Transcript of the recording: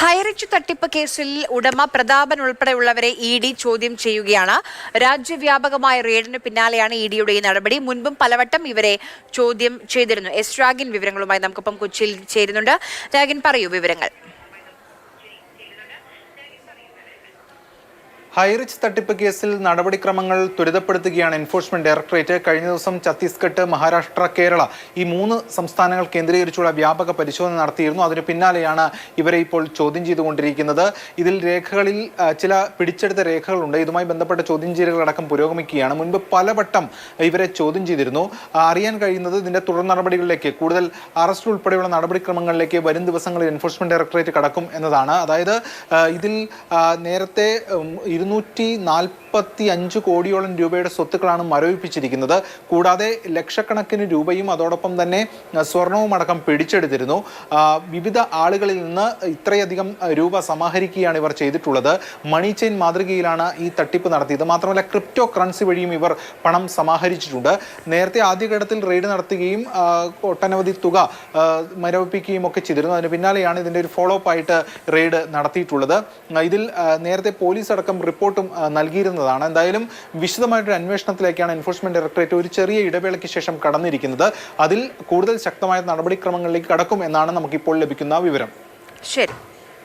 ഹൈറിച്ച് തട്ടിപ്പ് കേസിൽ ഉടമ പ്രതാപൻ ഉൾപ്പെടെയുള്ളവരെ ഇ.ഡി. ചോദ്യം ചെയ്യുകയാണ്. രാജ്യവ്യാപകമായ റെയ്ഡിന് പിന്നാലെയാണ് ഇ.ഡിയുടെ ഈ നടപടി. മുൻപും പലവട്ടം ഇവരെ ചോദ്യം ചെയ്തിരുന്നു. എസ് രാഗിൻ വിവരങ്ങളുമായി നമുക്കൊപ്പം കൊച്ചിയിൽ ചേരുന്നുണ്ട്. രാഗിൻ, പറയൂ വിവരങ്ങൾ. ഹൈറിച്ച് തട്ടിപ്പ് കേസിൽ നടപടിക്രമങ്ങൾ ത്വരിതപ്പെടുത്തുകയാണ് എൻഫോഴ്സ്മെന്റ് ഡയറക്ടറേറ്റ്. കഴിഞ്ഞ ദിവസം ഛത്തീസ്ഗഡ്, മഹാരാഷ്ട്ര, കേരള ഈ 3 സംസ്ഥാനങ്ങൾ കേന്ദ്രീകരിച്ചുള്ള വ്യാപക പരിശോധന നടത്തിയിരുന്നു. അതിന് പിന്നാലെയാണ് ഇവരെ ഇപ്പോൾ ചോദ്യം ചെയ്തുകൊണ്ടിരിക്കുന്നത്. ഇതിൽ രേഖകളിൽ ചില പിടിച്ചെടുത്ത രേഖകളുണ്ട്. ഇതുമായി ബന്ധപ്പെട്ട ചോദ്യം ചെയ്യലുകളടക്കം പുരോഗമിക്കുകയാണ്. മുൻപ് പലവട്ടം ഇവരെ ചോദ്യം ചെയ്തിരുന്നു. അറിയാൻ കഴിയുന്നത് ഇതിന്റെ തുടർ നടപടികളിലേക്ക്, കൂടുതൽ അറസ്റ്റ് ഉൾപ്പെടെയുള്ള നടപടിക്രമങ്ങളിലേക്ക് വരും ദിവസങ്ങളിൽ എൻഫോഴ്സ്മെന്റ് ഡയറക്ടറേറ്റ് കടക്കും എന്നതാണ്. അതായത് ഇതിൽ നേരത്തെ 245 കോടിയോളം രൂപയുടെ സ്വത്തുക്കളാണ് മരവിപ്പിച്ചിരിക്കുന്നത്. കൂടാതെ ലക്ഷക്കണക്കിന് രൂപയും അതോടൊപ്പം തന്നെ സ്വർണവും അടക്കം പിടിച്ചെടുത്തിരുന്നു. വിവിധ ആളുകളിൽ നിന്ന് ഇത്രയധികം രൂപ സമാഹരിക്കുകയാണ് ഇവർ ചെയ്തിട്ടുള്ളത്. മണി ചെയിൻ മാതൃകയിലാണ് ഈ തട്ടിപ്പ് നടത്തിയത്. മാത്രമല്ല ക്രിപ്റ്റോ കറൻസി വഴിയും ഇവർ പണം സമാഹരിച്ചിട്ടുണ്ട്. നേരത്തെ ആദ്യഘട്ടത്തിൽ റെയ്ഡ് നടത്തുകയും ഒട്ടനവധി തുക മരവിപ്പിക്കുകയും ഒക്കെ ചെയ്തിരുന്നു. അതിന് പിന്നാലെയാണ് ഇതിൻ്റെ ഒരു ഫോളോ അപ്പ് ആയിട്ട് റെയ്ഡ് നടത്തിയിട്ടുള്ളത്. ഇതിൽ നേരത്തെ പോലീസ് അടക്കം റിപ്പോർട്ടും നൽകിയിരുന്നതാണ്. എന്തായാലും വിശദമായിട്ടൊരു അന്വേഷണത്തിലേക്കാണ് എൻഫോഴ്സ്മെന്റ് ഡയറക്ടറേറ്റ് ഒരു ചെറിയ ഇടവേളയ്ക്ക് ശേഷം കടന്നിരിക്കുന്നത്. അതിൽ കൂടുതൽ ശക്തമായ നടപടിക്രമങ്ങളിലേക്ക് കടക്കും എന്നാണ് നമുക്കിപ്പോൾ ലഭിക്കുന്ന വിവരം. ശരി.